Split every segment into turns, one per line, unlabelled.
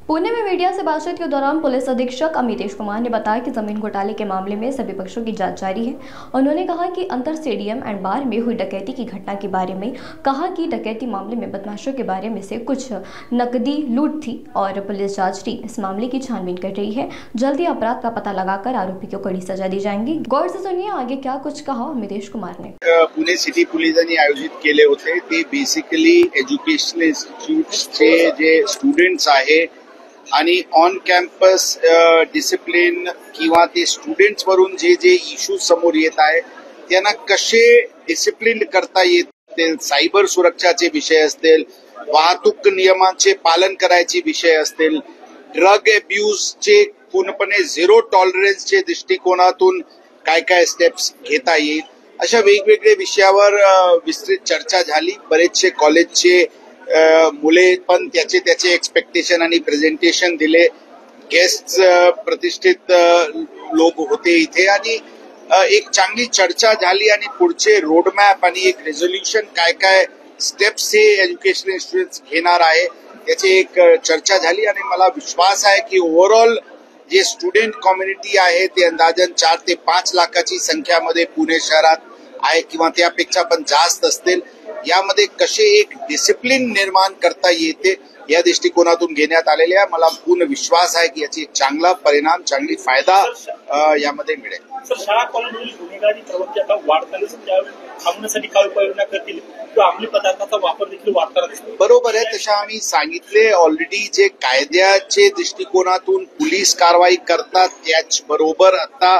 पुणे में मीडिया से बातचीत के दौरान पुलिस अधीक्षक अमितेश कुमार ने बताया कि जमीन घोटाले के मामले में सभी पक्षों की जांच जारी है। उन्होंने कहा कि अंतर स्टेडियम एंड बार में हुई डकैती की घटना के बारे में कहा कि डकैती मामले में बदमाशों के बारे में से कुछ नकदी लूट थी और पुलिस जांच टीम इस मामले की छानबीन कर रही है। जल्दी अपराध का पता लगाकर आरोपी को कड़ी सजा दी जाएगी। गौर से सुनिए आगे क्या कुछ कहा अमितेश कुमार ने।
पुणे सिटी पोलिसांनी आयोजित केले होते ते बेसिकली एज्युकेशनल इन्स्टिट्यूट्सचे जे स्टुडंट्स आहे आणि ऑन कॅम्पस डिसिप्लिन किंवा ते स्टुडंट्स वरून जे जे इश्यूज समोर येत आहे त्यांना कसे डिसिप्लिन करता येतील, सायबर सुरक्षाचे विषय असतील, वाहतूक नियमांचे पालन करायचे विषय असतील, ड्रग अब्यूजचे पूर्णपणे झिरो टॉलरन्सचे दृष्टिकोनातून काय काय स्टेप्स घेता येईल अशा वेगवेगळ्या विषयावर विस्तृत चर्चा झाली। बरेचसे कॉलेजचे मुले पण त्याचे एक्सपेक्टेशन आणि प्रेझेंटेशन दिले। गेस्ट प्रतिष्ठित लोक होते इथे आणि एक चांगली चर्चा झाली आणि पुढचे रोडमॅप आणि एक रेझोल्युशन काय काय स्टेप्स हे एज्युकेशन इन्स्टिट्यूट्स घेणार आहे याची एक चर्चा झाली आणि मला विश्वास आहे की ओव्हरऑल जे स्टुडंट कम्युनिटी आहे ते अंदाजन 4 ते 5 लाखाची संख्यामध्ये पुणे शहरात आहे किंवा त्यापेक्षा पण जास्त असतील। यामध्ये कसे एक डिसिप्लिन निर्माण करता येते या दृष्टिकोनातून घेण्यात आलेले आहे। मला पूर्ण विश्वास आहे की याची एक चांगला परिणाम, चांगली फायदा यामध्ये मिळेल।
शाळा कॉलेजमधील गुन्हेगारी प्रवृत्ती आता वाढताना थांबण्यासाठी काय उपाययोजना करतील किंवा अंमली पदार्थाचा वापर देखील वाढताना दिसतो।
बरोबर आहे, तशा आम्ही सांगितले ऑलरेडी जे कायद्याचे दृष्टिकोनातून पोलीस कारवाई करतात त्याचबरोबर आता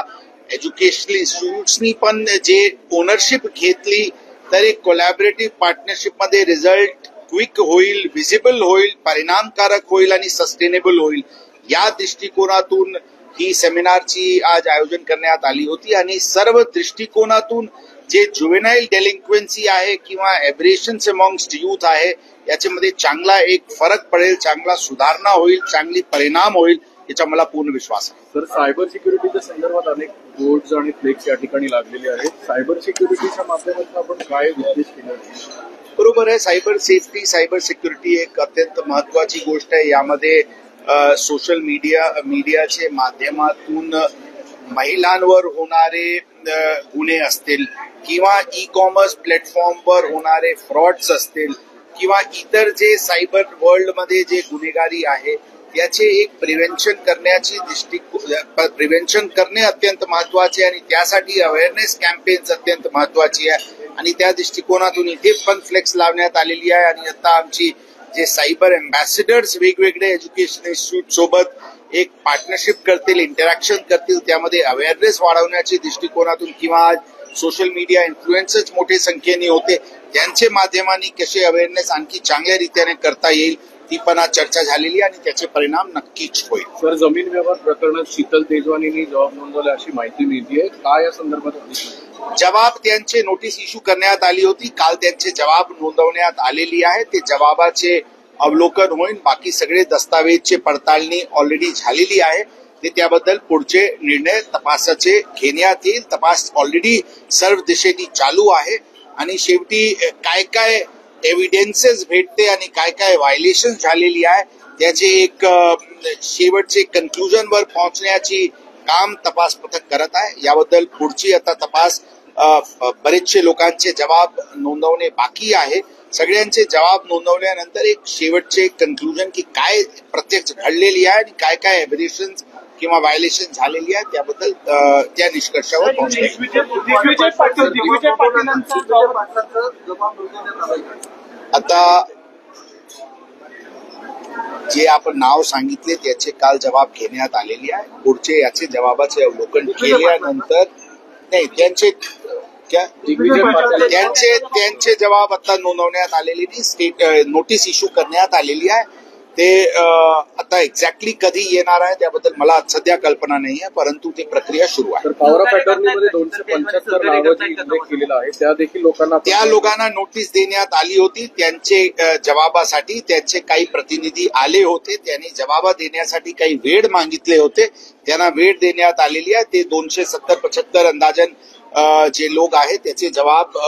एज्युकेशनल इन्स्टिट्यूट्सनी पण जे ओनरशिप घेतली तर एक कोलॅबोरेटिव्ह पार्टनरशिप मध्ये रिझल्ट क्विक होईल, व्हिजिबल होईल, परिणामकारक होईल आणि सस्टेनेबल होईल या दृष्टिकोनातून ही सेमिनारची आज आयोजन करण्यात आली होती आणि सर्व दृष्टिकोनातून जे जुवेनाईल डेलिंक्वेन्सी आहे किंवा एब्रेशन्स अमॉंगस्ट यूथ आहे याच्यामध्ये चांगला एक फरक पडेल, चांगला सुधारणा होईल, चांगली परिणाम होईल याचा मला पूर्ण विश्वास आहे।
तर सायबर सिक्युरिटीच्या संदर्भात अनेक बोर्ड्स आणि फ्लेक्स या ठिकाणी लागलेले आहेत। सायबर सिक्युरिटीच्या माध्यमातून आपण काय उद्देश केला?
बरोबर आहे, सायबर सेफ्टी, सायबर सिक्युरिटी एक अत्यंत महत्वाची गोष्ट आहे। यामध्ये सोशल मीडियाचे माध्यमातून महिलांवर होणारे गुन्हे असतील किंवा ई कॉमर्स प्लॅटफॉर्मवर होणारे फ्रॉड्स असतील किंवा इतर जे सायबर वर्ल्डमध्ये जे गुन्हेगारी आहे याचे एक प्रिव्हेन्शन करणे अत्यंत महत्वाचे आणि त्यासाठी अवेअरनेस कॅम्पेन्स अत्यंत महत्वाची आहे आणि त्या दृष्टिकोनातून इथे पण फ्लेक्स लावण्यात आलेली आहे आणि आता आमची जे सायबर अँबॅसेडर्स वेगवेगळे एज्युकेशन इन्स्टिट्यूट सोबत एक पार्टनरशिप करतील, इंटरॅक्शन करतील, त्यामध्ये अवेअरनेस वाढवण्याच्या दृष्टिकोनातून किंवा सोशल मीडिया इन्फ्लुएन्सर्स मोठ्या संख्येने होते त्यांच्या माध्यमांनी कसे अवेअरनेस आणखी चांगल्या रीतीने करता येईल ती पण आज चर्चा झालेली आणि त्याचे परिणाम नक्कीच होईल।
सर, जमीन व्यवहार प्रकरणात शीतल तेजवानींनी जबाब नोंदवला अशी माहिती मिळते, काय या संदर्भात
जबाब त्यांचे नोटीस इश्यू करण्यात आली होती, काल त्यांचे जबाब नोंदवण्यात आलेली आहे। ते जबाबाचे अवलोकन होईल, बाकी सगळे दस्तावेजचे पडताळणी ऑलरेडी झालेली आहे, ते त्याबद्दल पुढचे निर्णय तपासाचे घेण्यात येईल। तपास ऑलरेडी सर्व दिशेने चालू आहे आणि शेवटी काय काय एव्हिडन्सेस भेटते आणि काय काय व्हायलेशन झालेली आहे त्याचे एक शेवटचे कन्क्लुजनवर पोहोचण्याची काम तपास पथक करत आहे। याबद्दल पुढची आता तपास बरेचसे लोकांचे जबाब नोंदवणे बाकी आहे। सगळ्यांचे जबाब नोंदवल्यानंतर एक शेवटचे कन्क्लुजन की काय प्रत्यक्ष घडलेली आहे आणि काय काय एव्हिडेशन्स किंवा व्हायलेशन झालेली आहे त्याबद्दल त्या निष्कर्षावर पोहोचले। आता जे आपण नाव सांगितले त्याचे काल जबाब घेण्यात आलेले आहे। पुढचे याचे जबाबाचे अवलोकन केल्यानंतर नाही त्यांचे जबाब आता नोंदवण्यात आलेले नाही, नोटीस इश्यू करण्यात आलेली आहे। ते आता एक्झॅक्टली कधी येणार आहे त्याबद्दल मला सध्या कल्पना नाही आहे, परंतु ती प्रक्रिया सुरू आहे।
पॉवर ऑफ अटॉर्नीमध्ये 275 नावांचा उल्लेख केलेला आहे, त्या
लोकांना नोटीस देण्यात आली होती त्यांचे जबाबासाठी। त्यांचे काही प्रतिनिधी आले होते, त्यांनी जबाब देण्यासाठी काही वेळ मागितले होते, त्यांना वेळ देण्यात आलेली आहे। ते 270-75 अंदाजन जे लोक आहेत त्याचे जबाब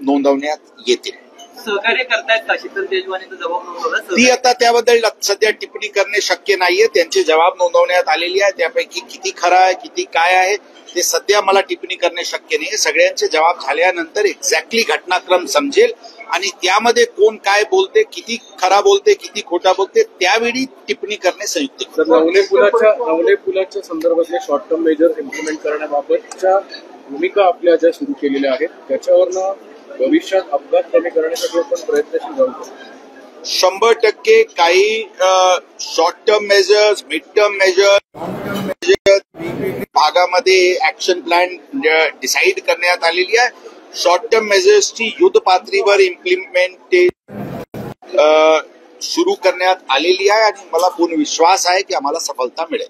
नोंदवण्यात येतील।
सहकार्य करतायत का शीतल तेजवानीचा जबाब नोंदवला?
ती आता त्याबद्दल सध्या टिप्पणी करणे शक्य नाहीये. त्यांचे जबाब नोंदवण्यात आलेली आहे. त्यापैकी किती खरं आहे किती काय आहे ते सध्या मला टिप्पणी करणे शक्य नाहीये. सगळ्यांचे जबाब झाल्यानंतर एक्झॅक्टली घटनाक्रम समजेल आणि त्यामध्ये कोण काय बोलते, किती खरा बोलते, किती खोटा बोलते, त्यावेळी टिप्पणी करणे संयुक्त.
नवले पुलाच्या संदर्भातले शॉर्ट टर्म मेजर इम्प्लिमेंट करण्याबाबतच्या भूमिका आपल्या ज्या सुरू केलेल्या आहेत त्याच्यावरनं भविष्यात अपघात कमी करण्यासाठी आपण प्रयत्नशील राहू शकतो.
100% काही short term measures, mid term measures भागामध्ये ऍक्शन प्लॅन डिसाईड करण्यात आलेली आहे. शॉर्ट टर्म मेजर्सची युद्ध पातळीवर इम्प्लिमेंटेशन सुरू करण्यात आलेली आहे आणि मला पूर्ण विश्वास आहे की आम्हाला सफलता मिळेल.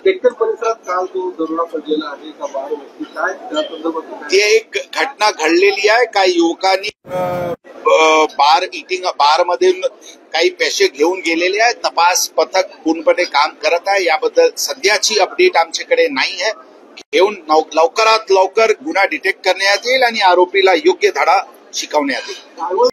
डेक्कन परिसरात काल जो दरोडा पडलेला आहे का बार व्यक्ती काय त्या संदर्भात
ती एक घटना घडलेली आहे. काही युवकांनी बार मधून काही पैसे घेऊन गेलेले आहेत. तपास पथक पूर्णपणे काम करत आहे. याबद्दल सध्याची अपडेट आमच्याकडे नाही आहे. घेऊन लवकरात लवकर गुन्हा डिटेक्ट करण्यात येईल आणि आरोपीला योग्य धडा शिकवण्यात येईल.